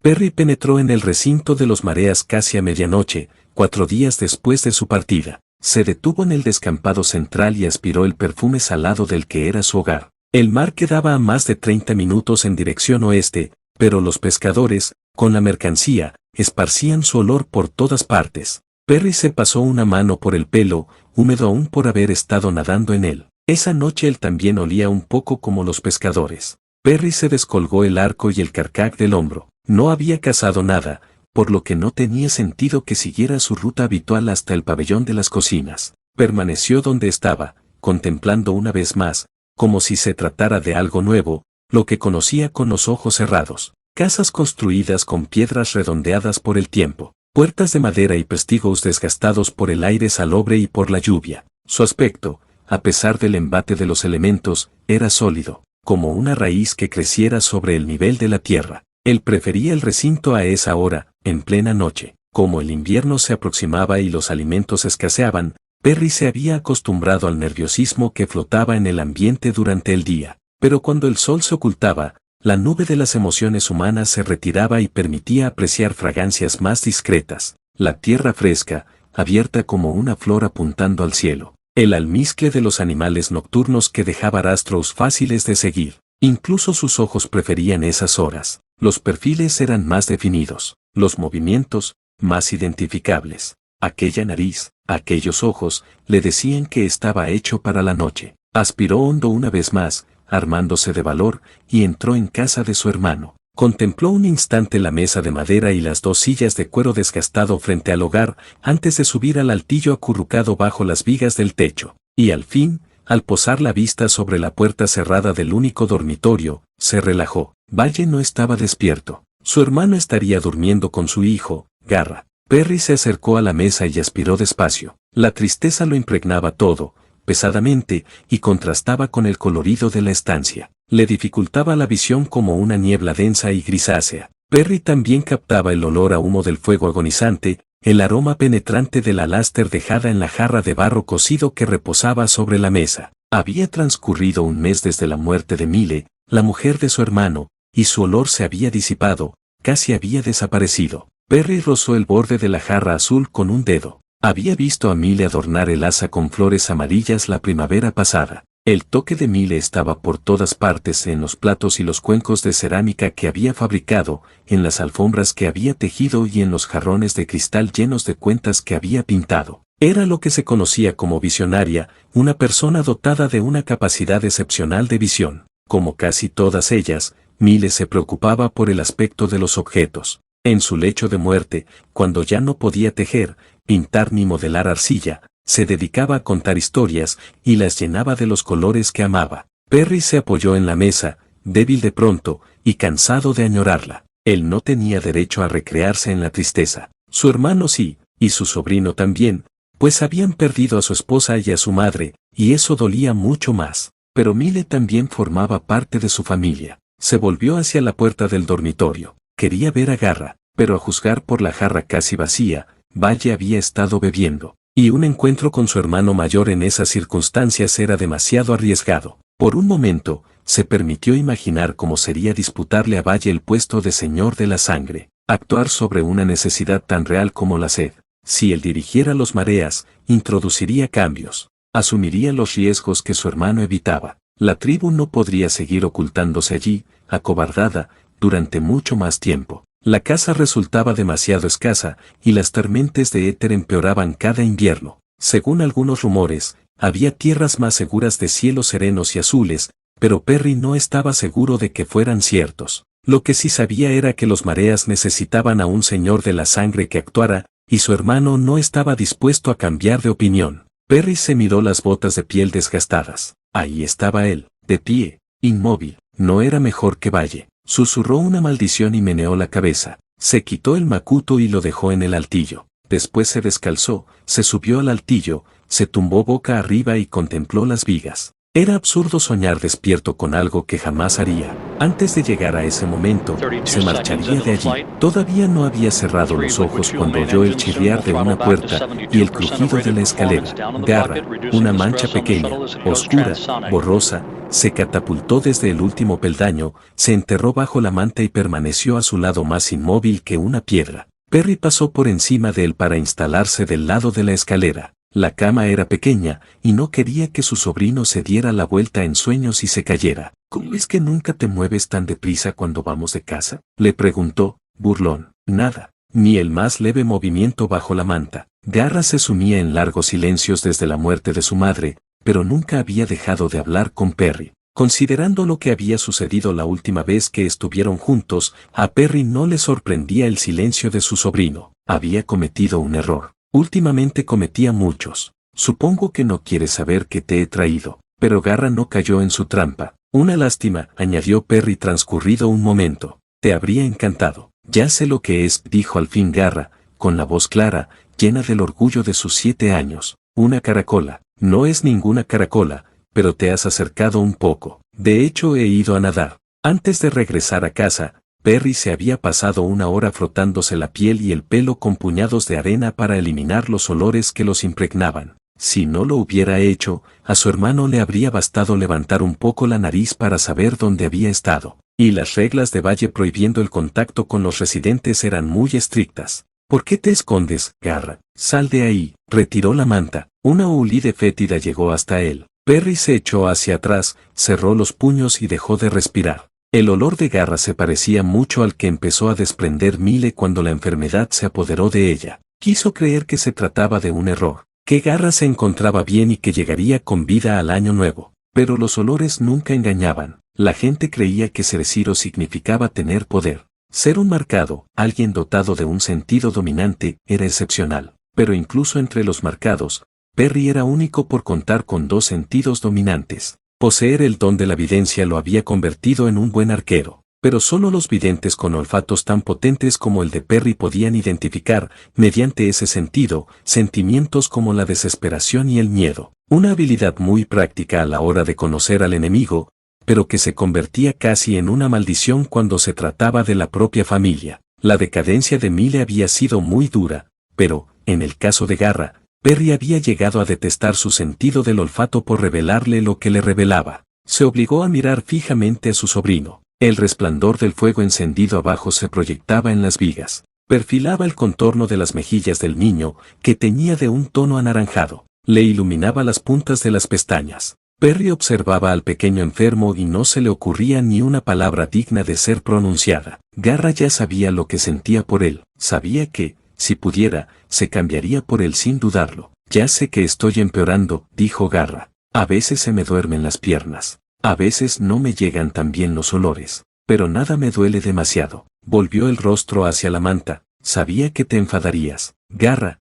Perry penetró en el recinto de los mareas casi a medianoche, 4 días después de su partida. Se detuvo en el descampado central y aspiró el perfume salado del que era su hogar. El mar quedaba a más de 30 minutos en dirección oeste, pero los pescadores, con la mercancía, esparcían su olor por todas partes. Perry se pasó una mano por el pelo, húmedo aún por haber estado nadando en él. Esa noche él también olía un poco como los pescadores. Perry se descolgó el arco y el carcaj del hombro. No había cazado nada, por lo que no tenía sentido que siguiera su ruta habitual hasta el pabellón de las cocinas. Permaneció donde estaba, contemplando una vez más, como si se tratara de algo nuevo, lo que conocía con los ojos cerrados. Casas construidas con piedras redondeadas por el tiempo, puertas de madera y pestigos desgastados por el aire salobre y por la lluvia. Su aspecto, a pesar del embate de los elementos, era sólido, como una raíz que creciera sobre el nivel de la tierra. Él prefería el recinto a esa hora, en plena noche. Como el invierno se aproximaba y los alimentos escaseaban, Perry se había acostumbrado al nerviosismo que flotaba en el ambiente durante el día. Pero cuando el sol se ocultaba, la nube de las emociones humanas se retiraba y permitía apreciar fragancias más discretas. La tierra fresca, abierta como una flor apuntando al cielo. El almizcle de los animales nocturnos que dejaba rastros fáciles de seguir. Incluso sus ojos preferían esas horas. Los perfiles eran más definidos, los movimientos, más identificables. Aquella nariz, aquellos ojos, le decían que estaba hecho para la noche. Aspiró hondo una vez más, armándose de valor, y entró en casa de su hermano. Contempló un instante la mesa de madera y las 2 sillas de cuero desgastado frente al hogar, antes de subir al altillo acurrucado bajo las vigas del techo. Y al fin, al posar la vista sobre la puerta cerrada del único dormitorio, se relajó. Valle no estaba despierto. Su hermano estaría durmiendo con su hijo, Garra. Perry se acercó a la mesa y aspiró despacio. La tristeza lo impregnaba todo, pesadamente, y contrastaba con el colorido de la estancia. Le dificultaba la visión como una niebla densa y grisácea. Perry también captaba el olor a humo del fuego agonizante, el aroma penetrante de la láster dejada en la jarra de barro cocido que reposaba sobre la mesa. Había transcurrido un mes desde la muerte de Mile, la mujer de su hermano, y su olor se había disipado, casi había desaparecido. Perry rozó el borde de la jarra azul con un dedo. Había visto a Mile adornar el asa con flores amarillas la primavera pasada. El toque de Mile estaba por todas partes, en los platos y los cuencos de cerámica que había fabricado, en las alfombras que había tejido y en los jarrones de cristal llenos de cuentas que había pintado. Era lo que se conocía como visionaria, una persona dotada de una capacidad excepcional de visión. Como casi todas ellas, Mile se preocupaba por el aspecto de los objetos. En su lecho de muerte, cuando ya no podía tejer, pintar ni modelar arcilla, se dedicaba a contar historias y las llenaba de los colores que amaba. Perry se apoyó en la mesa, débil de pronto y cansado de añorarla. Él no tenía derecho a recrearse en la tristeza. Su hermano sí, y su sobrino también, pues habían perdido a su esposa y a su madre, y eso dolía mucho más. Pero Mile también formaba parte de su familia. Se volvió hacia la puerta del dormitorio. Quería ver a Garra, pero a juzgar por la jarra casi vacía, Valle había estado bebiendo, y un encuentro con su hermano mayor en esas circunstancias era demasiado arriesgado. Por un momento, se permitió imaginar cómo sería disputarle a Valle el puesto de señor de la sangre, actuar sobre una necesidad tan real como la sed. Si él dirigiera los mareas, introduciría cambios, asumiría los riesgos que su hermano evitaba. La tribu no podría seguir ocultándose allí, acobardada, durante mucho más tiempo. La caza resultaba demasiado escasa, y las tormentas de éter empeoraban cada invierno. Según algunos rumores, había tierras más seguras de cielos serenos y azules, pero Perry no estaba seguro de que fueran ciertos. Lo que sí sabía era que los mareas necesitaban a un señor de la sangre que actuara, y su hermano no estaba dispuesto a cambiar de opinión. Perry se miró las botas de piel desgastadas. Ahí estaba él, de pie, inmóvil. No era mejor que Valle. Susurró una maldición y meneó la cabeza. Se quitó el macuto y lo dejó en el altillo. Después se descalzó, se subió al altillo, se tumbó boca arriba y contempló las vigas. Era absurdo soñar despierto con algo que jamás haría. Antes de llegar a ese momento, se marcharía de allí. Todavía no había cerrado los ojos cuando oyó el chirriar de una puerta y el crujido de la escalera. Garra, una mancha pequeña, oscura, borrosa, se catapultó desde el último peldaño, se enterró bajo la manta y permaneció a su lado más inmóvil que una piedra. Perry pasó por encima de él para instalarse del lado de la escalera. La cama era pequeña, y no quería que su sobrino se diera la vuelta en sueños y se cayera. ¿Cómo es que nunca te mueves tan deprisa cuando vamos de casa? Le preguntó, burlón. Nada, ni el más leve movimiento bajo la manta. Garra se sumía en largos silencios desde la muerte de su madre, pero nunca había dejado de hablar con Perry. Considerando lo que había sucedido la última vez que estuvieron juntos, a Perry no le sorprendía el silencio de su sobrino. Había cometido un error. Últimamente cometía muchos. Supongo que no quieres saber que te he traído. Pero Garra no cayó en su trampa. Una lástima, añadió Perry transcurrido un momento. Te habría encantado. Ya sé lo que es, dijo al fin Garra, con la voz clara, llena del orgullo de sus 7 años. Una caracola. No es ninguna caracola, pero te has acercado un poco. De hecho he ido a nadar. Antes de regresar a casa, Perry se había pasado una hora frotándose la piel y el pelo con puñados de arena para eliminar los olores que los impregnaban. Si no lo hubiera hecho, a su hermano le habría bastado levantar un poco la nariz para saber dónde había estado. Y las reglas de Valle prohibiendo el contacto con los residentes eran muy estrictas. ¿Por qué te escondes, Garra? Sal de ahí. Retiró la manta. Una hulida fétida llegó hasta él. Perry se echó hacia atrás, cerró los puños y dejó de respirar. El olor de Garra se parecía mucho al que empezó a desprender Mile cuando la enfermedad se apoderó de ella. Quiso creer que se trataba de un error, que Garra se encontraba bien y que llegaría con vida al año nuevo. Pero los olores nunca engañaban. La gente creía que ser Ciro significaba tener poder. Ser un marcado, alguien dotado de un sentido dominante, era excepcional. Pero incluso entre los marcados, Perry era único por contar con 2 sentidos dominantes. Poseer el don de la videncia lo había convertido en un buen arquero, pero solo los videntes con olfatos tan potentes como el de Perry podían identificar, mediante ese sentido, sentimientos como la desesperación y el miedo. Una habilidad muy práctica a la hora de conocer al enemigo, pero que se convertía casi en una maldición cuando se trataba de la propia familia. La decadencia de Mile había sido muy dura, pero, en el caso de Garra, Perry había llegado a detestar su sentido del olfato por revelarle lo que le revelaba. Se obligó a mirar fijamente a su sobrino. El resplandor del fuego encendido abajo se proyectaba en las vigas. Perfilaba el contorno de las mejillas del niño, que teñía de un tono anaranjado. Le iluminaba las puntas de las pestañas. Perry observaba al pequeño enfermo y no se le ocurría ni una palabra digna de ser pronunciada. Garra ya sabía lo que sentía por él. Sabía que, si pudiera, se cambiaría por él sin dudarlo. Ya sé que estoy empeorando, dijo Garra. A veces se me duermen las piernas. A veces no me llegan tan bien los olores. Pero nada me duele demasiado. Volvió el rostro hacia la manta. Sabía que te enfadarías. Garra,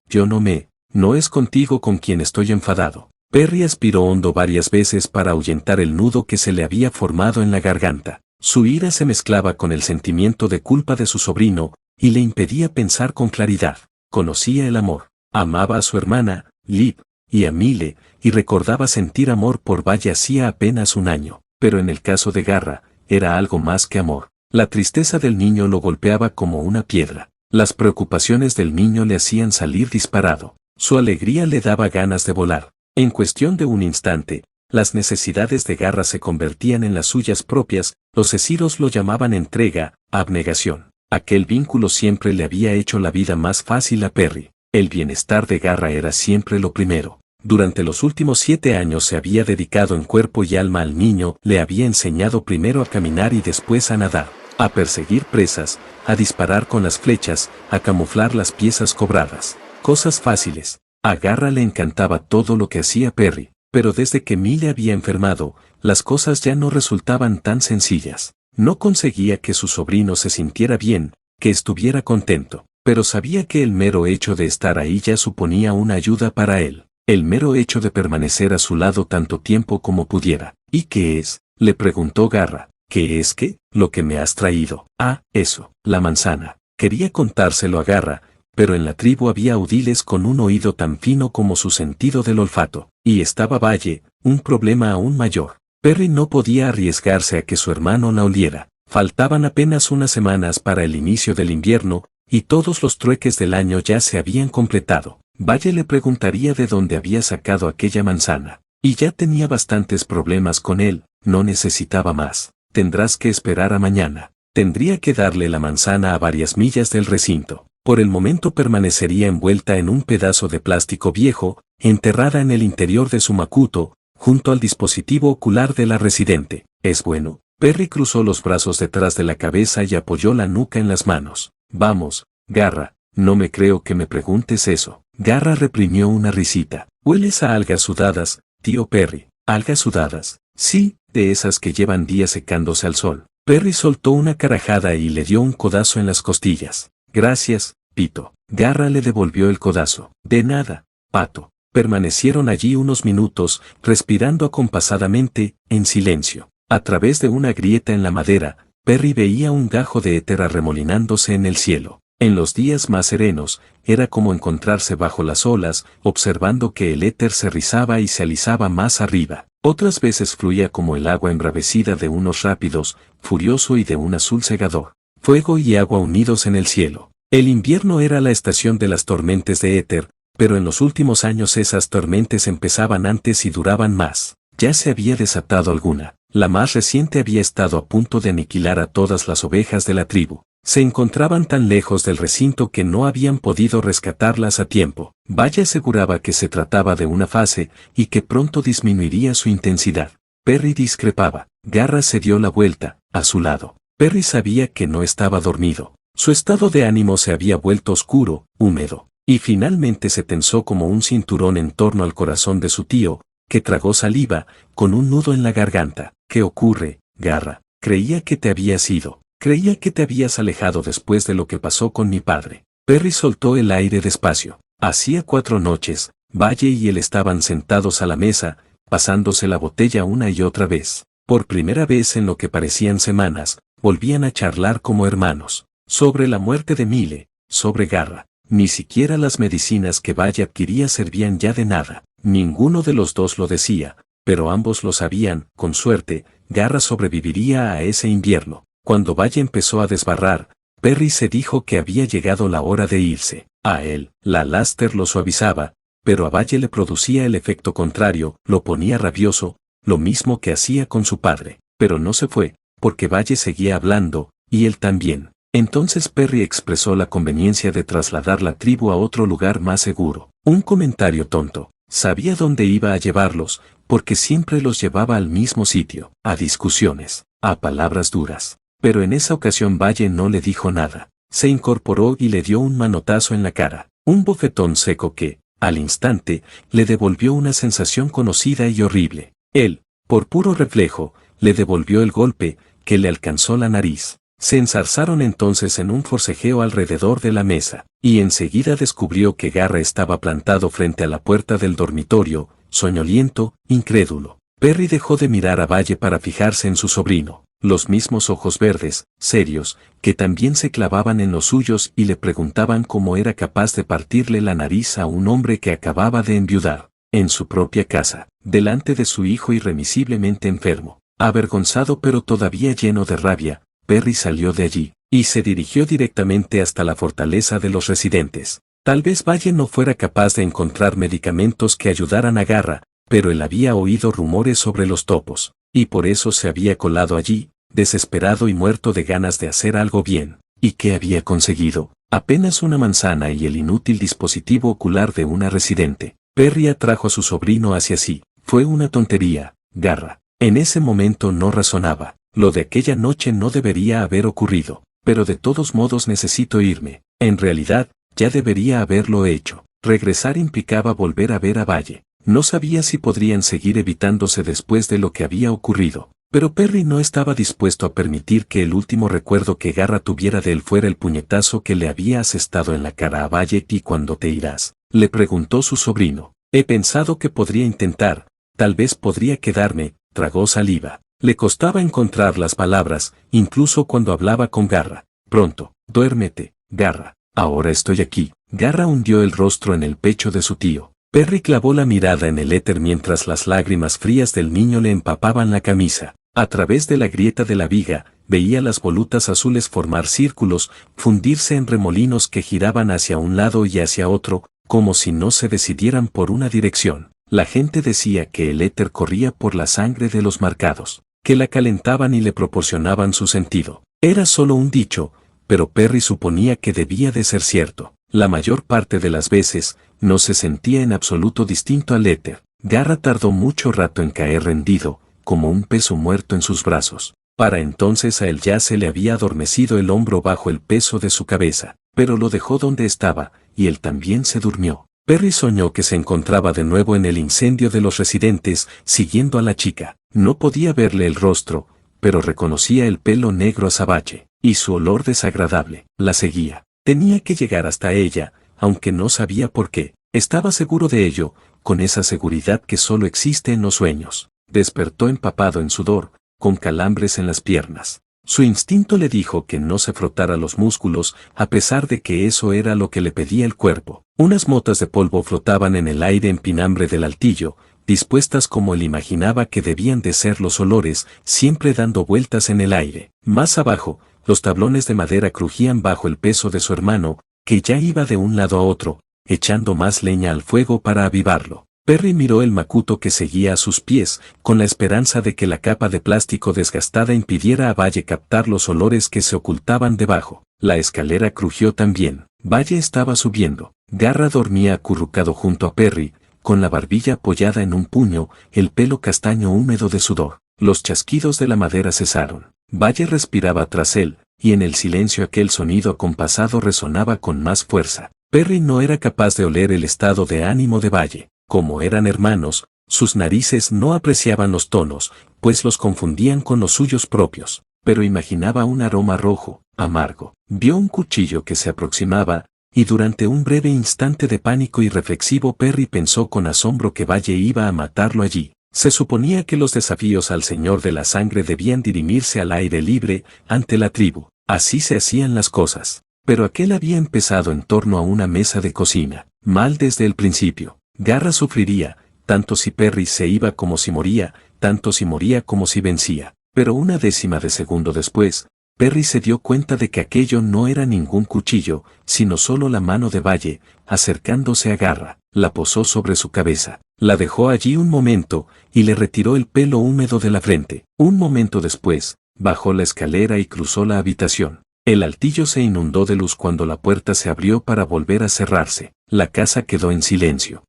no es contigo con quien estoy enfadado. Perry aspiró hondo varias veces para ahuyentar el nudo que se le había formado en la garganta. Su ira se mezclaba con el sentimiento de culpa de su sobrino, y le impedía pensar con claridad. Conocía el amor. Amaba a su hermana, Liv, y a Mile, y recordaba sentir amor por Valle hacía apenas un año. Pero en el caso de Garra, era algo más que amor. La tristeza del niño lo golpeaba como una piedra. Las preocupaciones del niño le hacían salir disparado. Su alegría le daba ganas de volar. En cuestión de un instante, las necesidades de Garra se convertían en las suyas propias. Los esciros lo llamaban entrega, abnegación. Aquel vínculo siempre le había hecho la vida más fácil a Perry. El bienestar de Garra era siempre lo primero. Durante los últimos 7 años se había dedicado en cuerpo y alma al niño, le había enseñado primero a caminar y después a nadar, a perseguir presas, a disparar con las flechas, a camuflar las piezas cobradas. Cosas fáciles. A Garra le encantaba todo lo que hacía Perry, pero desde que Mile había enfermado, las cosas ya no resultaban tan sencillas. No conseguía que su sobrino se sintiera bien, que estuviera contento, pero sabía que el mero hecho de estar ahí ya suponía una ayuda para él. El mero hecho de permanecer a su lado tanto tiempo como pudiera. ¿Y qué es? Le preguntó Garra. ¿Qué es qué? Lo que me has traído. Ah, eso, la manzana. Quería contárselo a Garra, pero en la tribu había audiles con un oído tan fino como su sentido del olfato. Y estaba Valle, un problema aún mayor. Perry no podía arriesgarse a que su hermano la oliera. Faltaban apenas unas semanas para el inicio del invierno, y todos los trueques del año ya se habían completado. Valle le preguntaría de dónde había sacado aquella manzana. Y ya tenía bastantes problemas con él, no necesitaba más. Tendrás que esperar a mañana. Tendría que darle la manzana a varias millas del recinto. Por el momento permanecería envuelta en un pedazo de plástico viejo, enterrada en el interior de su macuto, junto al dispositivo ocular de la residente. ¿Es bueno? Perry cruzó los brazos detrás de la cabeza y apoyó la nuca en las manos. Vamos, Garra, no me creo que me preguntes eso. Garra reprimió una risita. ¿Hueles a algas sudadas, tío Perry? ¿Algas sudadas? Sí, de esas que llevan días secándose al sol. Perry soltó una carajada y le dio un codazo en las costillas. Gracias, Pito. Garra le devolvió el codazo. De nada, Pato. Permanecieron allí unos minutos, respirando acompasadamente, en silencio. A través de una grieta en la madera, Perry veía un gajo de éter arremolinándose en el cielo. En los días más serenos, era como encontrarse bajo las olas, observando que el éter se rizaba y se alisaba más arriba. Otras veces fluía como el agua embravecida de unos rápidos, furioso y de un azul cegador. Fuego y agua unidos en el cielo. El invierno era la estación de las tormentas de éter, pero en los últimos años esas tormentas empezaban antes y duraban más. Ya se había desatado alguna. La más reciente había estado a punto de aniquilar a todas las ovejas de la tribu. Se encontraban tan lejos del recinto que no habían podido rescatarlas a tiempo. Valle aseguraba que se trataba de una fase y que pronto disminuiría su intensidad. Perry discrepaba. Garra se dio la vuelta, a su lado. Perry sabía que no estaba dormido. Su estado de ánimo se había vuelto oscuro, húmedo, y finalmente se tensó como un cinturón en torno al corazón de su tío, que tragó saliva, con un nudo en la garganta. ¿Qué ocurre, Garra? Creía que te habías ido. Creía que te habías alejado después de lo que pasó con mi padre. Perry soltó el aire despacio. Hacía 4 noches, Valle y él estaban sentados a la mesa, pasándose la botella una y otra vez. Por primera vez en lo que parecían semanas, volvían a charlar como hermanos. Sobre la muerte de Mile, sobre Garra. Ni siquiera las medicinas que Valle adquiría servían ya de nada. Ninguno de los dos lo decía, pero ambos lo sabían. Con suerte, Garra sobreviviría a ese invierno. Cuando Valle empezó a desbarrar, Perry se dijo que había llegado la hora de irse. A él, la Laster lo suavizaba, pero a Valle le producía el efecto contrario, lo ponía rabioso, lo mismo que hacía con su padre. Pero no se fue, porque Valle seguía hablando, y él también. Entonces Perry expresó la conveniencia de trasladar la tribu a otro lugar más seguro. Un comentario tonto. Sabía dónde iba a llevarlos, porque siempre los llevaba al mismo sitio, a discusiones, a palabras duras. Pero en esa ocasión Valle no le dijo nada. Se incorporó y le dio un manotazo en la cara. Un bofetón seco que, al instante, le devolvió una sensación conocida y horrible. Él, por puro reflejo, le devolvió el golpe, que le alcanzó la nariz. Se enzarzaron entonces en un forcejeo alrededor de la mesa, y enseguida descubrió que Garra estaba plantado frente a la puerta del dormitorio, soñoliento, incrédulo. Perry dejó de mirar a Valle para fijarse en su sobrino. Los mismos ojos verdes, serios, que también se clavaban en los suyos y le preguntaban cómo era capaz de partirle la nariz a un hombre que acababa de enviudar, en su propia casa, delante de su hijo irremisiblemente enfermo. Avergonzado pero todavía lleno de rabia, Perry salió de allí, y se dirigió directamente hasta la fortaleza de los residentes. Tal vez Valle no fuera capaz de encontrar medicamentos que ayudaran a Garra, pero él había oído rumores sobre los topos, y por eso se había colado allí, desesperado y muerto de ganas de hacer algo bien. ¿Y qué había conseguido? Apenas una manzana y el inútil dispositivo ocular de una residente. Perry atrajo a su sobrino hacia sí. Fue una tontería, Garra. En ese momento no razonaba. Lo de aquella noche no debería haber ocurrido, pero de todos modos necesito irme. En realidad, ya debería haberlo hecho. Regresar implicaba volver a ver a Valle. No sabía si podrían seguir evitándose después de lo que había ocurrido, pero Perry no estaba dispuesto a permitir que el último recuerdo que Garra tuviera de él fuera el puñetazo que le había asestado en la cara a Valle. ¿Y cuándo te irás?, le preguntó su sobrino. He pensado que podría intentar, tal vez podría quedarme. Tragó saliva. Le costaba encontrar las palabras, incluso cuando hablaba con Garra. Pronto, duérmete, Garra. Ahora estoy aquí. Garra hundió el rostro en el pecho de su tío. Perry clavó la mirada en el éter mientras las lágrimas frías del niño le empapaban la camisa. A través de la grieta de la viga, veía las volutas azules formar círculos, fundirse en remolinos que giraban hacia un lado y hacia otro, como si no se decidieran por una dirección. La gente decía que el éter corría por la sangre de los marcados, que la calentaban y le proporcionaban su sentido. Era solo un dicho, pero Perry suponía que debía de ser cierto. La mayor parte de las veces, no se sentía en absoluto distinto al éter. Garra tardó mucho rato en caer rendido, como un peso muerto en sus brazos. Para entonces a él ya se le había adormecido el hombro bajo el peso de su cabeza, pero lo dejó donde estaba, y él también se durmió. Perry soñó que se encontraba de nuevo en el incendio de los residentes, siguiendo a la chica. No podía verle el rostro, pero reconocía el pelo negro azabache, y su olor desagradable. La seguía. Tenía que llegar hasta ella, aunque no sabía por qué. Estaba seguro de ello, con esa seguridad que solo existe en los sueños. Despertó empapado en sudor, con calambres en las piernas. Su instinto le dijo que no se frotara los músculos, a pesar de que eso era lo que le pedía el cuerpo. Unas motas de polvo flotaban en el aire en pinambre del altillo, dispuestas como él imaginaba que debían de ser los olores, siempre dando vueltas en el aire. Más abajo, los tablones de madera crujían bajo el peso de su hermano, que ya iba de un lado a otro, echando más leña al fuego para avivarlo. Perry miró el macuto que seguía a sus pies, con la esperanza de que la capa de plástico desgastada impidiera a Valle captar los olores que se ocultaban debajo. La escalera crujió también. Valle estaba subiendo. Garra dormía acurrucado junto a Perry, con la barbilla apoyada en un puño, el pelo castaño húmedo de sudor. Los chasquidos de la madera cesaron. Valle respiraba tras él, y en el silencio aquel sonido acompasado resonaba con más fuerza. Perry no era capaz de oler el estado de ánimo de Valle. Como eran hermanos, sus narices no apreciaban los tonos, pues los confundían con los suyos propios, pero imaginaba un aroma rojo, amargo. Vio un cuchillo que se aproximaba, y durante un breve instante de pánico irreflexivo Perry pensó con asombro que Valle iba a matarlo allí. Se suponía que los desafíos al Señor de la Sangre debían dirimirse al aire libre, ante la tribu. Así se hacían las cosas. Pero aquel había empezado en torno a una mesa de cocina, mal desde el principio. Garra sufriría, tanto si Perry se iba como si moría, tanto si moría como si vencía. Pero una décima de segundo después, Perry se dio cuenta de que aquello no era ningún cuchillo, sino solo la mano de Valle, acercándose a Garra. La posó sobre su cabeza, la dejó allí un momento, y le retiró el pelo húmedo de la frente. Un momento después, bajó la escalera y cruzó la habitación. El altillo se inundó de luz cuando la puerta se abrió para volver a cerrarse. La casa quedó en silencio.